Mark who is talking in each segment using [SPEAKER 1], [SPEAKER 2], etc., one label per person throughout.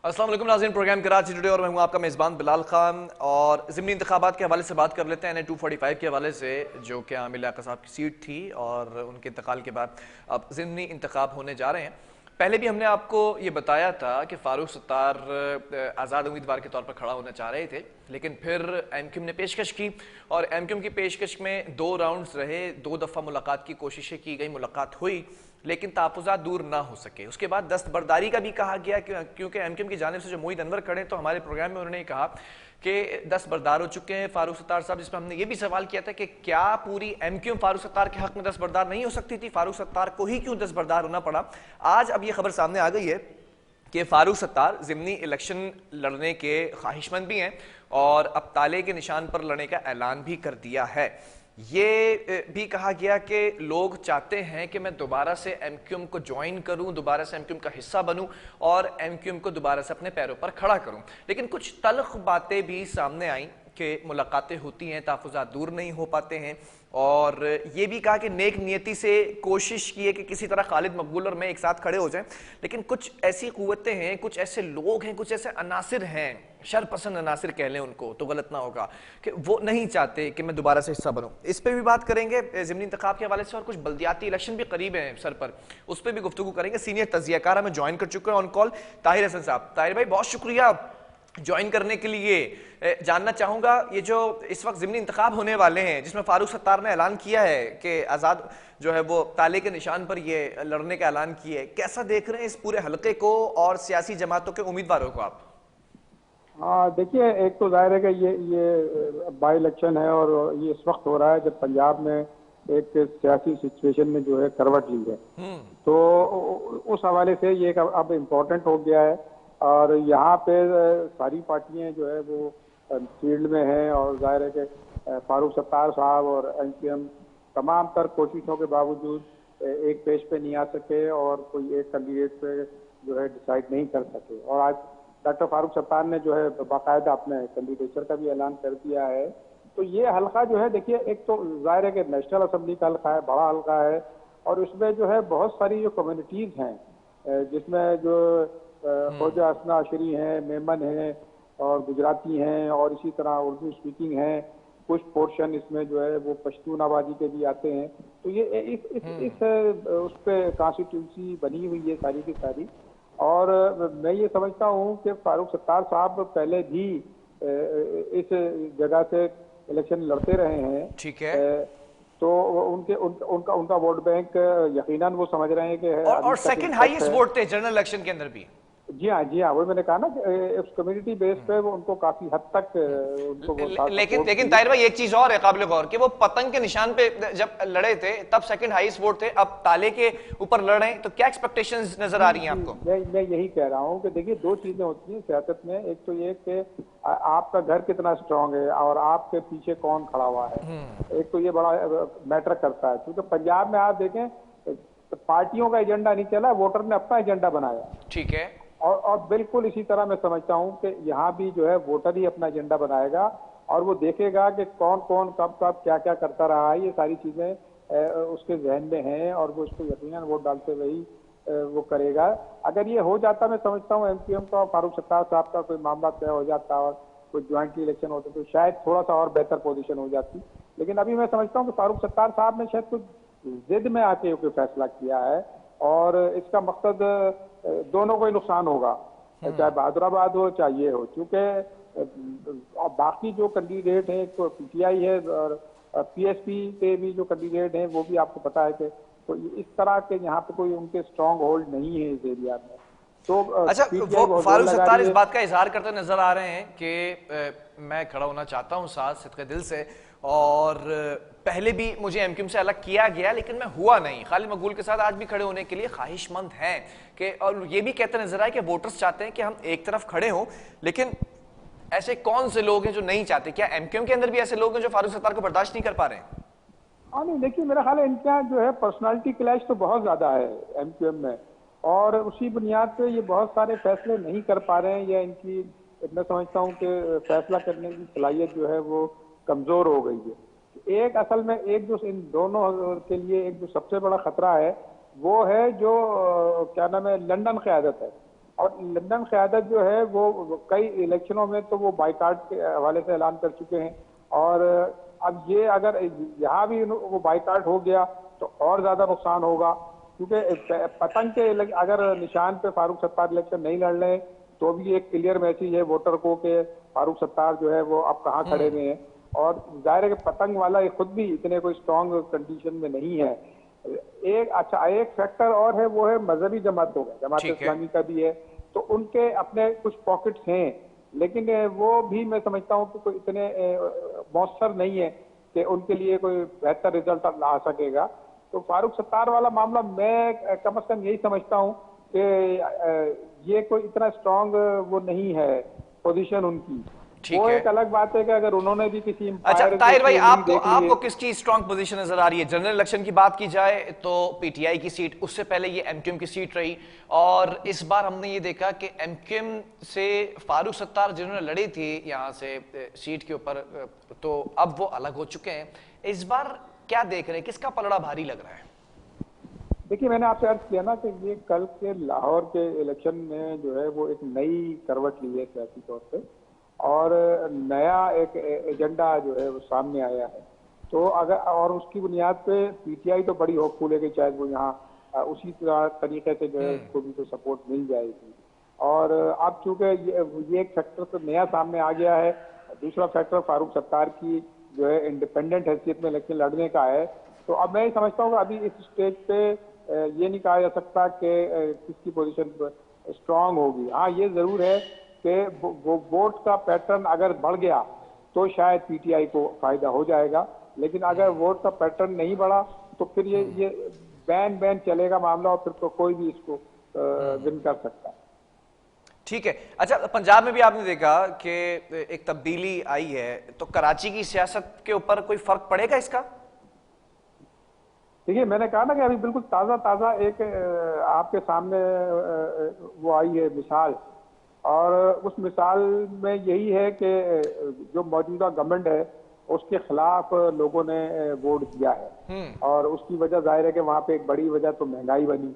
[SPEAKER 1] अस्सलाम वालेकुम नाज़रीन, प्रोग्राम कराची टुडे और मैं हूं आपका मेज़बान बिलाल खान। और ज़िमनी इंतखाबात के हवाले से बात कर लेते हैं। NA 245 के हवाले से, जो कि आमिर लियाकत साहब की सीट थी और उनके इंतकाल के बाद अब ज़िमनी इंतखाब होने जा रहे हैं। पहले भी हमने आपको ये बताया था कि फ़ारूक सत्तार आज़ाद उम्मीदवार के तौर पर खड़ा होना चाह रहे थे, लेकिन फिर MQM ने पेशकश की और MQM की पेशकश में 2 राउंड्स रहे, 2 दफ़ा मुलाकात की कोशिशें की गई, मुलाकात हुई लेकिन तहफ़्फ़ुज़ात दूर ना हो सके। उसके बाद दस्तबरदारी का भी कहा गया क्योंकि MQM की जानिब से जो मोहित अनवर खड़े तो हमारे प्रोग्राम में उन्होंने कहा कि दस्तबरदार हो चुके हैं फ़ारूक सत्तार साहब, जिसमें हमने ये भी सवाल किया था कि क्या पूरी MQM फ़ारूक सत्तार के हक़ में दस्तबरदार नहीं हो सकती थी, फ़ारूक सत्तार को ही क्यों दस्तबरदार होना पड़ा। आज अब ये खबर सामने आ गई है कि फ़ारूक सत्तार ज़िमनी इलेक्शन लड़ने के ख्वाहिशमंद भी हैं और अब ताले के निशान पर लड़ने का ऐलान भी कर दिया है। ये भी कहा गया कि लोग चाहते हैं कि मैं दोबारा से MQM को ज्वाइन करूं, दोबारा से MQM का हिस्सा बनूं और MQM को दोबारा से अपने पैरों पर खड़ा करूं। लेकिन कुछ तल्ख बातें भी सामने आई कि मुलाकातें होती हैं, तहफ़्फ़ुज़ात दूर नहीं हो पाते हैं। और ये भी कहा कि नेक नियति से कोशिश की है कि किसी तरह खालिद मकबूल और मैं एक साथ खड़े हो जाएं, लेकिन कुछ ऐसी क़ुव्वतें हैं, कुछ ऐसे लोग हैं, कुछ ऐसे अनासिर हैं, शरपसंद अनासिर कह लें उनको तो गलत ना होगा, कि वो नहीं चाहते कि मैं दोबारा से हिस्सा बनूं। इस पर भी बात करेंगे ज़िमनी इंतखाब के हवाले से, और कुछ बल्दियाती इलेक्शन भी करीब हैं सर पर, उस पर भी गुफ्तगू करेंगे। सीनियर तजियाकार हमें ज्वाइन कर चुके हैं ऑन कॉल, ताहिर हसन साहब। ताहिर भाई, बहुत शुक्रिया ज्वाइन करने के लिए। जानना चाहूंगा, ये जो इस वक्त ज़िमनी इंतखाब होने वाले हैं जिसमें फ़ारूक सत्तार ने ऐलान किया है कि आज़ाद जो है वो ताले के निशान पर ये लड़ने का ऐलान किया है, कैसा देख रहे हैं इस पूरे हलके को और सियासी जमातों के उम्मीदवारों को आप?
[SPEAKER 2] हाँ, देखिए, एक तो जाहिर है कि ये बाई इलेक्शन है और ये इस वक्त हो रहा है जब पंजाब में एक सियासी सिचुएशन में जो है करवट ली है। तो उस हवाले से ये अब इम्पोर्टेंट हो गया है और यहाँ पे सारी पार्टियां जो है वो फील्ड में हैं और जाहिर है कि फारूक सत्तार साहब और MQM तमाम तर कोशिशों के बावजूद एक पेज पे नहीं आ सके और कोई एक कैंडिडेट पे जो है डिसाइड नहीं कर सके। और आज डॉक्टर फारूक सत्तार ने जो है बाकायदा अपने कैंडिडेचर का भी ऐलान कर दिया है। तो ये हल्का जो है, देखिए, एक तो जाहिर है कि नेशनल असेंबली का हल्का है, बड़ा हल्का है और उसमें जो है बहुत सारी जो कम्युनिटीज़ हैं, जिसमें जो ख्वाजा हसना अशरी हैं, मेमन हैं और गुजराती हैं और इसी तरह उर्दू स्पीकिंग हैं, कुछ पोर्शन इसमें जो है वो पश्तून आबादी के भी आते हैं। तो ये इस उस पर कॉन्स्टिट्यूंसी बनी हुई है सारी की सारी। और मैं ये समझता हूँ कि फारूक सत्तार साहब पहले भी इस जगह से इलेक्शन लड़ते रहे हैं।
[SPEAKER 1] ठीक है।
[SPEAKER 2] तो उनका वोट बैंक यकीनन वो समझ रहे हैं कि
[SPEAKER 1] और सेकंड हाईएस्ट वोट थे जनरल इलेक्शन के अंदर भी।
[SPEAKER 2] जी हाँ, वही मैंने कहा ना कि इस कम्युनिटी बेस पे वो उनको काफी हद तक उनको
[SPEAKER 1] लेकिन ताहिर भाई, एक चीज और है काबिल गौर कि वो पतंग के निशान पे जब लड़े थे तब सेकंड हाईएस्ट वोट थे, अब ताले के ऊपर लड़ रहे हैं, तो क्या एक्सपेक्टेशंस नजर आ रही हैं आपको?
[SPEAKER 2] मैं यही कह रहा हूँ कि देखिए, दो चीजें होती हैं सियासत में। एक तो ये कि आपका घर कितना स्ट्रांग है और आपके पीछे कौन खड़ा हुआ है, एक तो ये बड़ा मैटर करता है। क्योंकि पंजाब में आप देखें पार्टियों का एजेंडा नहीं चला, वोटर ने अपना एजेंडा बनाया।
[SPEAKER 1] ठीक है।
[SPEAKER 2] और बिल्कुल इसी तरह मैं समझता हूं कि यहाँ भी जो है वोटर ही अपना एजेंडा बनाएगा और वो देखेगा कि कौन कौन कब कब क्या क्या करता रहा है। ये सारी चीजें उसके जहन में हैं और वो उसको यकीनन वोट डालते हुए ही वो करेगा। अगर ये हो जाता, मैं समझता हूँ MQM का फारूक सत्तार साहब का कोई मामला तय हो जाता और कोई ज्वाइंटली इलेक्शन होता तो शायद थोड़ा सा और बेहतर पोजीशन हो जाती। लेकिन अभी मैं समझता हूँ कि फारूक सत्तार साहब ने शायद कुछ जिद में आके कोई फैसला किया है और इसका मकसद दोनों को ही नुकसान होगा, चाहे बहादुराबाद हो चाहे ये हो। क्योंकि बाकी जो कैंडिडेट हैं, तो PTI है और PSP के भी जो कैंडिडेट हैं वो भी आपको पता है कि तो इस तरह के यहाँ पे कोई उनके स्ट्रॉन्ग होल्ड नहीं है इस एरिया में। तो
[SPEAKER 1] अच्छा, वो फारूक सत्तार इस बात का इजहार करते नजर आ रहे हैं कि मैं खड़ा होना चाहता हूं साथ सिद्क़े दिल से, और पहले भी मुझे MQM से अलग किया गया लेकिन मैं हुआ नहीं, खालिद मकबूल के साथ आज भी खड़े होने के लिए ख्वाहिशमंद हैं कि, और ये भी कहते नजर आए कि वोटर्स चाहते हैं कि हम एक तरफ खड़े हों। लेकिन ऐसे कौन से लोग हैं जो नहीं चाहते? क्या MQM के अंदर भी ऐसे लोग हैं जो फारूक सत्तार को बर्दाश्त नहीं कर पा रहे हैं?
[SPEAKER 2] हाँ, नहीं, देखिए, मेरा ख्याल है इनके यहाँ जो है पर्सनालिटी क्लैश तो बहुत ज्यादा है MQM में और उसी बुनियाद पे ये बहुत सारे फैसले नहीं कर पा रहे हैं या इनकी, मैं समझता हूँ कि फैसला करने की सलाहियत जो है वो कमजोर हो गई है। एक असल में एक जो इन दोनों के लिए एक जो सबसे बड़ा खतरा है वो है जो क्या नाम है, लंदन क़यादत है। और लंदन क़यादत जो है वो कई इलेक्शनों में तो वो बाइकाट के हवाले से ऐलान कर चुके हैं। और अब ये अगर यहाँ भी वो बाइकाट हो गया तो और ज्यादा नुकसान होगा, क्योंकि पतंग के अगर निशान पे फारूक सत्तार इलेक्शन नहीं लड़ रहे तो भी एक क्लियर मैसेज है वोटर को कि फारूक सत्तार जो है वो अब कहाँ खड़े हुए हैं। और जाहिर है कि पतंग वाला ये खुद भी इतने कोई स्ट्रांग कंडीशन में नहीं है। एक फैक्टर और है, वो है मजहबी जमातों का, जमात इस्लामी का भी है, तो उनके अपने कुछ पॉकेट्स हैं, लेकिन वो भी मैं समझता हूँ कि कोई इतने मौसर नहीं है कि उनके लिए कोई बेहतर रिजल्ट ला सकेगा। तो फारूक सत्तार वाला मामला मैं कम से कम यही समझता हूँ कि ये कोई इतना स्ट्रांग वो नहीं है पोजीशन उनकी। वो एक अलग बात है कि अगर उन्होंने भी किसी
[SPEAKER 1] अच्छा ताहिर भाई, आपको किसकी स्ट्रांग पोजीशन नजर आ रही है? जनरल इलेक्शन की बात की जाए तो पीटीआई की सीट, उससे पहले ये एमक्यूएम की सीट रही, और इस बार हमने ये देखा कि एमक्यूएम से फारूक सत्तार जिन्होंने लड़ी थी यहाँ से सीट के ऊपर, तो अब वो अलग हो चुके हैं। इस बार क्या देख रहे हैं, किसका पलड़ा भारी लग रहा है?
[SPEAKER 2] देखिए, मैंने आपसे अर्ज किया ना कि ये कल के लाहौर के इलेक्शन में जो है वो एक नई करवट ली है सियासी तौर पे, और नया एक एजेंडा जो है वो सामने आया है। तो अगर और उसकी बुनियाद पे पीटीआई तो बड़ी होपफुल है कि शायद वो यहाँ उसी तरीके से जो है उसको भी तो सपोर्ट मिल जाएगी। और अब चूंकि ये एक फैक्टर तो नया सामने आ गया है, दूसरा फैक्टर फारूक सत्तार की जो है इंडिपेंडेंट हैसियत में इलेक्शन लड़ने का है। तो अब मैं समझता हूँ कि अभी इस स्टेज पे ये नहीं कहा जा सकता कि किसकी पोजीशन स्ट्रांग होगी। हाँ, ये जरूर है कि वो वोट का पैटर्न अगर बढ़ गया तो शायद पीटीआई को फायदा हो जाएगा, लेकिन अगर वोट का पैटर्न नहीं बढ़ा तो फिर ये बैन चलेगा मामला, और फिर तो कोई भी इसको विन कर सकता है।
[SPEAKER 1] ठीक है। अच्छा, पंजाब में भी आपने देखा कि एक तब्दीली आई है, तो कराची की सियासत के ऊपर कोई फर्क पड़ेगा इसका?
[SPEAKER 2] देखिए, मैंने कहा ना कि अभी बिल्कुल ताज़ा एक आपके सामने वो आई है मिसाल, और उस मिसाल में यही है कि जो मौजूदा गवर्नमेंट है उसके खिलाफ लोगों ने वोट दिया है, और उसकी वजह जाहिर है कि वहाँ पे एक बड़ी वजह तो महंगाई बनी,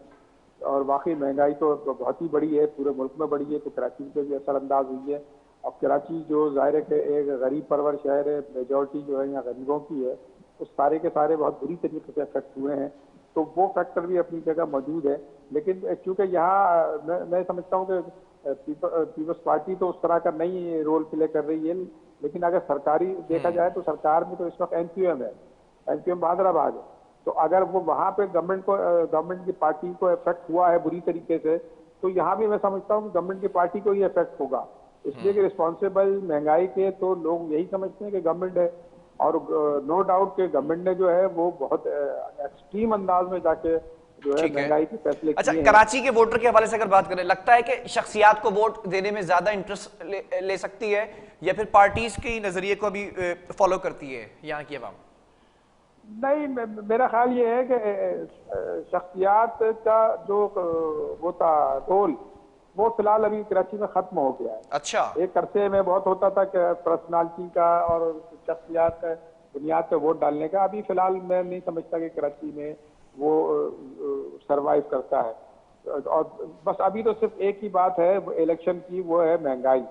[SPEAKER 2] और वाकई महंगाई तो बहुत ही बड़ी है, पूरे मुल्क में बड़ी है, तो कराची पे भी असरअंदाज हुई है। अब कराची जो जाहिर है कि एक गरीब परवर शहर है, मेजॉरिटी जो है यहाँ गरीबों की है, तो सारे के सारे बहुत बुरी तरीके से अफेक्ट हुए हैं। तो वो फैक्टर भी अपनी जगह मौजूद है, लेकिन चूंकि यहाँ मैं समझता हूँ कि पीपल्स पार्टी तो उस तरह का नहीं रोल प्ले कर रही है, लेकिन अगर सरकारी देखा जाए तो सरकार में तो इस वक्त एमक्यूएम है, एमक्यूएम बहादुराबाद है। तो अगर वो वहाँ पे गवर्नमेंट की पार्टी को इफेक्ट हुआ है बुरी तरीके से, तो यहाँ भी मैं समझता हूँ कि गवर्नमेंट की पार्टी को ही इफेक्ट होगा, इसलिए कि रिस्पॉन्सिबल महंगाई के तो लोग यही समझते हैं कि गवर्नमेंट है। और नो डाउट के गवर्नमेंट ने जो है वो बहुत एक्सट्रीम अंदाज में जाके जो है महंगाई के फैसले
[SPEAKER 1] अच्छा, कराची के वोटर के हवाले से अगर बात करें, लगता है कि शख्सियात को वोट देने में ज्यादा इंटरेस्ट ले सकती है, या फिर पार्टीज के नजरिए को भी फॉलो करती है यहाँ की अवाम?
[SPEAKER 2] नहीं, मेरा ख्याल ये है कि शख्सियात का जो वो था रोल, वो फिलहाल अभी कराची में खत्म हो गया है।
[SPEAKER 1] अच्छा।
[SPEAKER 2] एक अरसे में बहुत होता था कि पर्सनालिटी का और शख्सियात का बुनियाद पे वोट डालने का, अभी फिलहाल मैं नहीं समझता कि कराची में वो सरवाइव करता है। और बस अभी तो सिर्फ एक ही बात है इलेक्शन की, वो है महंगाई।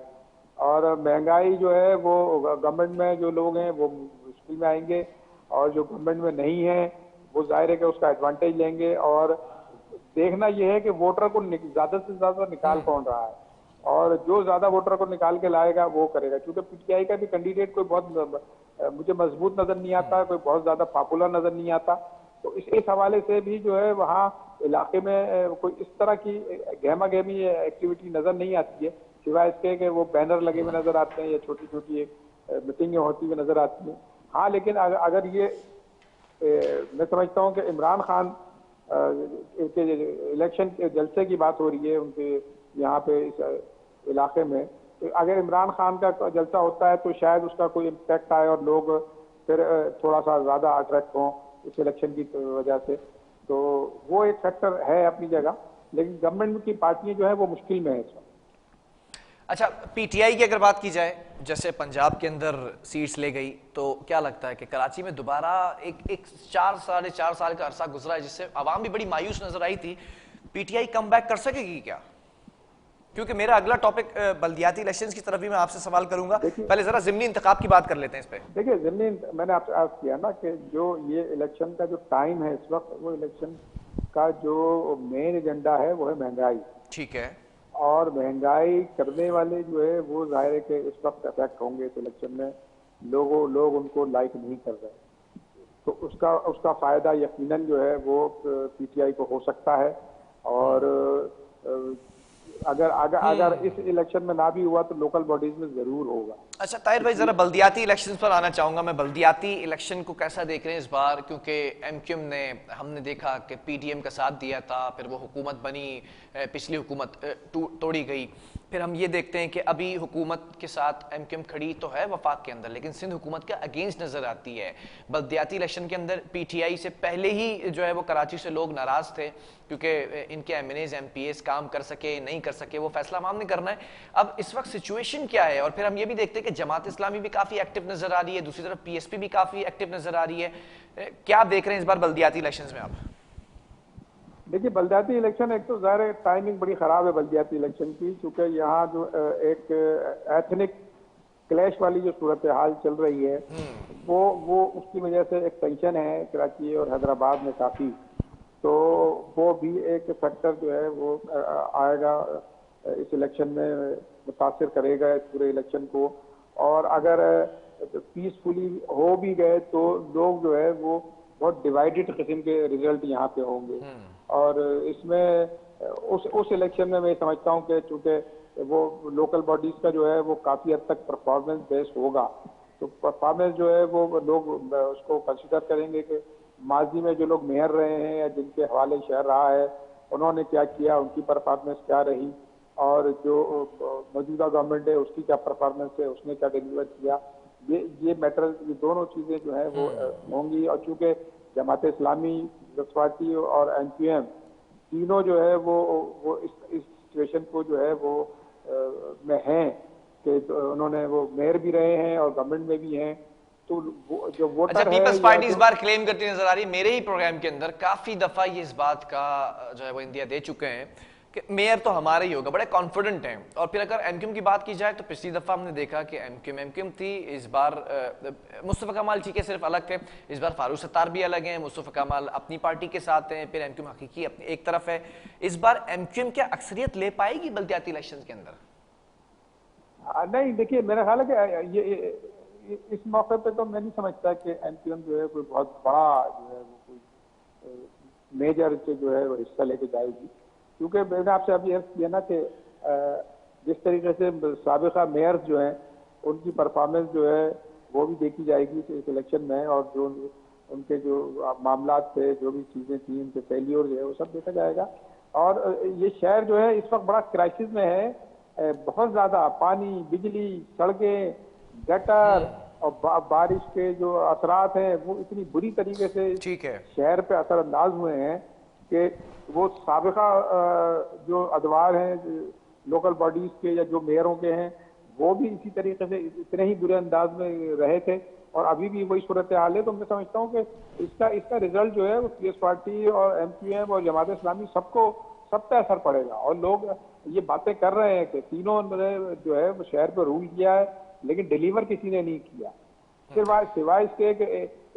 [SPEAKER 2] और महंगाई जो है वो गवर्नमेंट में जो लोग हैं वो मुश्किल में आएंगे, और जो गवर्नमेंट में नहीं है वो जाहिर है कि उसका एडवांटेज लेंगे। और देखना यह है कि वोटर को ज्यादा से ज्यादा निकाल कौन रहा है, और जो ज्यादा वोटर को निकाल के लाएगा वो करेगा। क्योंकि पीटीआई का भी कैंडिडेट कोई बहुत मुझे मजबूत नजर नहीं आता, कोई बहुत ज्यादा पॉपुलर नजर नहीं आता। तो इस हवाले से भी जो है वहाँ इलाके में कोई इस तरह की गहमा गहमी एक्टिविटी नजर नहीं आती है, सिवाय इसके कि वो बैनर लगे हुए नजर आते हैं या छोटी छोटी मीटिंगें होती हुई नजर आती हैं। हाँ, लेकिन अगर ये मैं समझता हूँ कि इमरान खान के इलेक्शन के जलसे की बात हो रही है उनके यहाँ पे इस इलाके में, तो अगर इमरान खान का जलसा होता है तो शायद उसका कोई इम्पैक्ट आए और लोग फिर थोड़ा सा ज़्यादा अट्रैक्ट हों इस इलेक्शन की वजह से। तो वो एक फैक्टर है अपनी जगह, लेकिन गवर्नमेंट की पार्टियां जो है वो मुश्किल में है इस वक्त।
[SPEAKER 1] अच्छा, पीटीआई की अगर बात की जाए, जैसे पंजाब के अंदर सीट्स ले गई, तो क्या लगता है कि कराची में दोबारा एक 4 साल का अरसा गुजरा है जिससे आवाम भी बड़ी मायूस नजर आई थी, पीटीआई कम बैक कर सकेगी क्या? क्योंकि मेरा अगला टॉपिक बल्दियाती इलेक्शंस की तरफ भी मैं आपसे सवाल करूंगा,
[SPEAKER 2] देखिए
[SPEAKER 1] पहले जरा जिमनी इंतखाब की बात कर लेते हैं इस पे।
[SPEAKER 2] देखिए जिमनी, मैंने आपसे अर्ज किया ना कि जो ये इलेक्शन का जो टाइम है इस वक्त, वो इलेक्शन का जो मेन एजेंडा है वो है महंगाई।
[SPEAKER 1] ठीक है।
[SPEAKER 2] और महंगाई करने वाले जो है वो जाहिर है कि इस वक्त अफेक्ट होंगे इस इलेक्शन में। लोग उनको लाइक नहीं कर रहे, तो उसका उसका फायदा यकीनन जो है वो पीटीआई को हो सकता है। और अगर अगर अगर इस इलेक्शन में ना भी हुआ तो लोकल बॉडीज में जरूर होगा।
[SPEAKER 1] अच्छा ताहिर भाई, जरा बल्दियाती इलेक्शंस पर आना चाहूंगा मैं। बल्दियाती इलेक्शन को कैसा देख रहे हैं इस बार, क्योंकि एमक्यूएम ने, हमने देखा कि पीडीएम का साथ दिया था, फिर वो हुकूमत बनी, पिछली हुकूमत तोड़ी गई, फिर हम ये देखते हैं कि अभी हुकूमत के साथ एमक्यूएम खड़ी तो है वफाक के अंदर, लेकिन सिंध हुकूमत के अगेंस्ट नजर आती है। बल्दियाती इलेक्शन के अंदर पीटीआई से पहले ही जो है वो कराची से लोग नाराज थे, क्योंकि इनके एमएनएज एमपीएस काम कर सके नहीं कर सके वो फैसला हम ने करना है। अब इस वक्त सिचुएशन क्या है? और फिर हम ये भी देखते हैं कि जमात इस्लामी भी काफी एक्टिव नजर आ रही है, दूसरी तरफ पीएसपी भी काफी एक्टिव नजर आ रही है। क्या देख रहे हैं इस बार बल्दियाती इलेक्शंस में आप?
[SPEAKER 2] देखिए बल्दियाती इलेक्शन, एक तो ज़ाहिर टाइमिंग बड़ी ख़राब है बल्दियाती इलेक्शन की, क्योंकि यहाँ जो एक एथनिक क्लैश वाली जो सूरत हाल चल रही है वो उसकी वजह से एक टेंशन है कराची और हैदराबाद में काफ़ी। तो वो भी एक फैक्टर जो है वो आएगा इस इलेक्शन में, मुतासिर करेगा इस पूरे इलेक्शन को। और अगर पीसफुली हो भी गए तो लोग जो है वो बहुत डिवाइडेड किस्म के रिजल्ट यहाँ पे होंगे। और इसमें उस इलेक्शन में मैं समझता हूँ कि चूंकि वो लोकल बॉडीज का जो है वो काफ़ी हद तक परफॉर्मेंस बेस्ड होगा, तो परफॉर्मेंस जो है वो लोग उसको कंसिडर करेंगे कि माजी में जो लोग मेयर रहे हैं या जिनके हवाले शहर रहा है उन्होंने क्या किया, उनकी परफॉर्मेंस क्या रही, और जो मौजूदा गवर्नमेंट है उसकी क्या परफॉर्मेंस है, उसने क्या डिलीवर किया। ये मैटर, ये दोनों चीज़ें जो है वो होंगी। और चूंकि जमात इस्लामी, पीपल्स पार्टी और एमक्यूएम तीनों जो है वो इस सिचुएशन को जो है वो में हैं कि तो उन्होंने वो मेयर भी रहे हैं और गवर्नमेंट में भी हैं, तो वो जो वोटर
[SPEAKER 1] अच्छा,
[SPEAKER 2] है
[SPEAKER 1] पीपल्स पार्टी इस
[SPEAKER 2] जो
[SPEAKER 1] बार क्लेम करती नजर आ रही है। मेरे ही प्रोग्राम के अंदर काफी दफा ये इस बात का जो है वो इंदिया दे चुके हैं कि मेयर तो हमारा ही होगा, बड़े कॉन्फिडेंट हैं। और फिर अगर एमक्यूएम की बात की जाए तो पिछली दफा हमने देखा कि एमक्यूएम थी, इस बार मुस्तफा कमाल ठीक है सिर्फ अलग है, इस बार फारूक सत्तार भी अलग हैं, मुस्तफा कमाल अपनी पार्टी के साथ हैं, फिर एमक्यूएम हकीकी अपनी एक तरफ है। इस बार एमक्यूएम क्या अक्सरियत ले पाएगी बल्दियाती इलेक्शन के अंदर?
[SPEAKER 2] नहीं, देखिए मेरा ख्याल है कि ये इस मौके पे तो मैं नहीं समझता कि एमक्यूएम जो है कोई बहुत बड़ा जो है वो कोई मेजर जो है वो हिस्सा लेके जाएगी, क्योंकि मैंने आपसे अभी अर्ज किया ना कि जिस तरीके से साबिका मेयर्स जो हैं उनकी परफॉर्मेंस जो है वो भी देखी जाएगी इस इलेक्शन में, और जो उनके जो मामला थे, जो भी चीज़ें थी, उनके फेलियर जो है वो सब देखा जाएगा। और ये शहर जो है इस वक्त बड़ा क्राइसिस में है, बहुत ज़्यादा पानी, बिजली, सड़कें, गटर और बारिश के जो असरात हैं वो इतनी बुरी तरीके से
[SPEAKER 1] ठीक है।
[SPEAKER 2] शहर पे असरअंदाज हुए हैं कि वो साबिका जो अदवार हैं लोकल बॉडीज के या जो मेयरों के हैं वो भी इसी तरीके से इतने ही बुरे अंदाज में रहे थे, और अभी भी वही सूरत हाल है। तो मैं समझता हूँ कि इसका रिजल्ट जो है वो पीएस पार्टी और एमक्यूएम और जमात इस्लामी सब पे असर पड़ेगा। और लोग ये बातें कर रहे हैं कि तीनों ने जो है वो शहर पर रूल किया है, लेकिन डिलीवर किसी ने नहीं किया। सिवाय इसके कि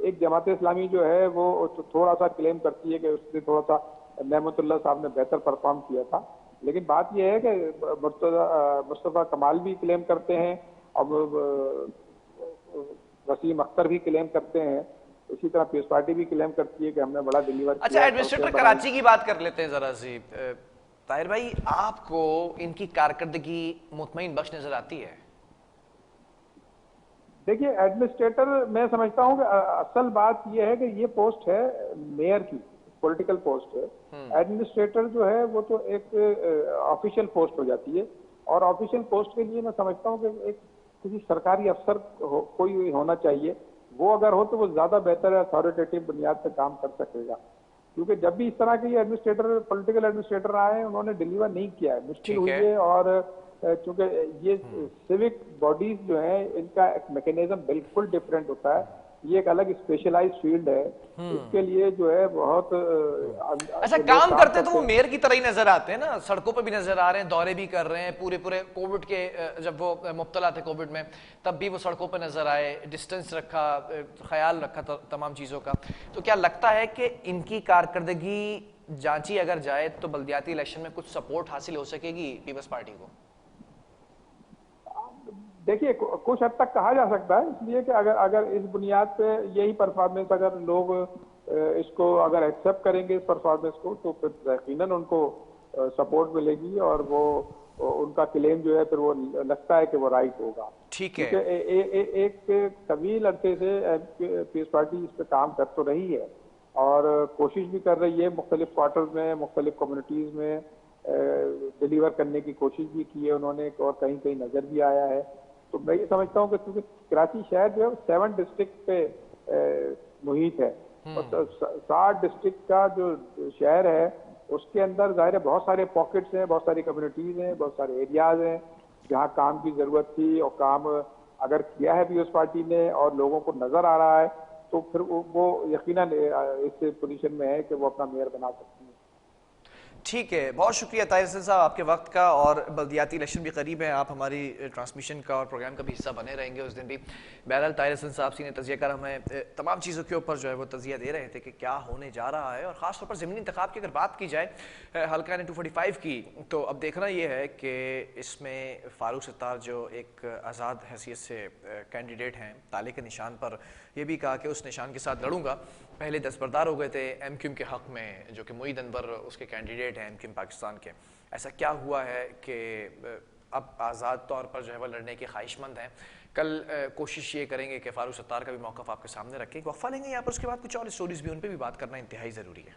[SPEAKER 2] एक जमात इस्लामी जो है वो थोड़ा सा क्लेम करती है कि उसने थोड़ा सा नेमतुल्लाह साहब ने बेहतर परफॉर्म किया था, लेकिन बात यह है कि मुस्तफा कमाल भी क्लेम करते हैं और वसीम अख्तर भी क्लेम करते हैं, इसी तरह पीस पार्टी भी क्लेम करती है कि हमने बड़ा डिलीवर
[SPEAKER 1] अच्छा, एडमिनिस्ट्रेटर कराची की बात कर लेते हैं जरा सी। ताहिर भाई, आपको इनकी कारकर्दगी मुतमईन बख्श नजर आती है?
[SPEAKER 2] देखिए एडमिनिस्ट्रेटर, मैं समझता हूँ कि असल बात यह है कि ये पोस्ट है मेयर की, पॉलिटिकल पोस्ट है। एडमिनिस्ट्रेटर जो है वो तो एक ऑफिशियल पोस्ट हो जाती है, और ऑफिशियल पोस्ट के लिए मैं समझता हूँ कि एक किसी सरकारी अफसर कोई होना चाहिए। वो अगर हो तो वो ज्यादा बेहतर है, अथॉरिटेटिव बुनियाद पर काम कर सकेगा, क्योंकि जब भी इस तरह के ये एडमिनिस्ट्रेटर, पॉलिटिकल एडमिनिस्ट्रेटर आए हैं, उन्होंने डिलीवर नहीं किया है, मुश्किल हुई है। और चूंकि ये सिविक बॉडीज जो हैं इनका एक मैकेनिज्म बिल्कुल डिफरेंट होता है, ये एक अलग स्पेशलाइज्ड फील्ड है। इसके लिए जो है बहुत
[SPEAKER 1] अच्छा,
[SPEAKER 2] लोग
[SPEAKER 1] काम करते तो वो
[SPEAKER 2] हैं।
[SPEAKER 1] मेयर की तरह ही नजर आते हैं ना, सड़कों पे भी नजर आ रहे हैं, दौरे भी कर रहे हैं, पूरे पूरे कोविड के जब वो मुब्तला थे कोविड में तब भी वो सड़कों पे नजर आए, डिस्टेंस रखा, ख्याल रखा तमाम चीजों का। तो क्या लगता है कि इनकी कारकर्दगी जांची अगर जाए तो बल्दियाती इलेक्शन में कुछ सपोर्ट हासिल हो सकेगी पीपल्स पार्टी को?
[SPEAKER 2] देखिए कुछ हद तक कहा जा सकता है, इसलिए कि अगर अगर इस बुनियाद पे यही परफॉर्मेंस अगर लोग इसको अगर एक्सेप्ट करेंगे इस परफॉर्मेंस को, तो फिर यकीनन उनको सपोर्ट मिलेगी और वो उनका क्लेम जो है फिर वो लगता है कि वो राइट होगा।
[SPEAKER 1] ठीक है।
[SPEAKER 2] क्योंकि एक तवील अरसे से पीस पार्टी इस पे काम कर तो रही है और कोशिश भी कर रही है, मुख्तलिफ क्वार्टर्स में, मुख्तलिफ कम्युनिटीज में डिलीवर करने की कोशिश भी की है उन्होंने, और कहीं कहीं नजर भी आया है। तो मैं ये समझता हूँ कि क्योंकि कराची शहर जो है 7 डिस्ट्रिक्ट पे मुहित है और 60 डिस्ट्रिक्ट का जो शहर है उसके अंदर जाहिर है बहुत सारे पॉकेट्स हैं, बहुत सारी कम्युनिटीज हैं, बहुत सारे एरियाज हैं जहाँ काम की जरूरत थी और काम अगर किया है पीपल्स पार्टी ने और लोगों को नजर आ रहा है, तो फिर वो यकीनन इस पोजीशन में है कि वो अपना मेयर बना सकती है।
[SPEAKER 1] ठीक है, बहुत शुक्रिया ताहिर हसन साहब आपके वक्त का, और बल्दियाती इलेक्शन भी करीब है, आप हमारी ट्रांसमिशन का और प्रोग्राम का भी हिस्सा बने रहेंगे उस दिन भी। बहरहाल ताहिर हसन साहब सीनियर तजिया कार हमें तमाम चीज़ों के ऊपर जो है वो तजिया दे रहे थे कि क्या होने जा रहा है, और ख़ासतौर पर ज़मीनी इंतखाब की अगर बात की जाए हल्का ने 245 की, तो अब देखना ये है कि इसमें फ़ारूक सत्तार जो एक आज़ाद हैसियत से कैंडिडेट हैं ताले के निशान पर, यह भी कहा कि उस निशान के साथ लड़ूंगा। पहले दस्तबरदार हो गए थे एमक्यूएम के हक़ में, जो कि मोईद अनवर उसके कैंडिडेट हैं एमक्यूएम पाकिस्तान के। ऐसा क्या हुआ है कि अब आज़ाद तौर पर जो है वह लड़ने के ख्वाहिशमंद हैं। कल कोशिश ये करेंगे कि फ़ारूक सत्तार का भी मौक़िफ़ आपके सामने रखें। वक्फ़ा लेंगे यहाँ पर, उसके बाद कुछ और स्टोरीज़ भी उन पर भी बात करना इंतहाई ज़रूरी है।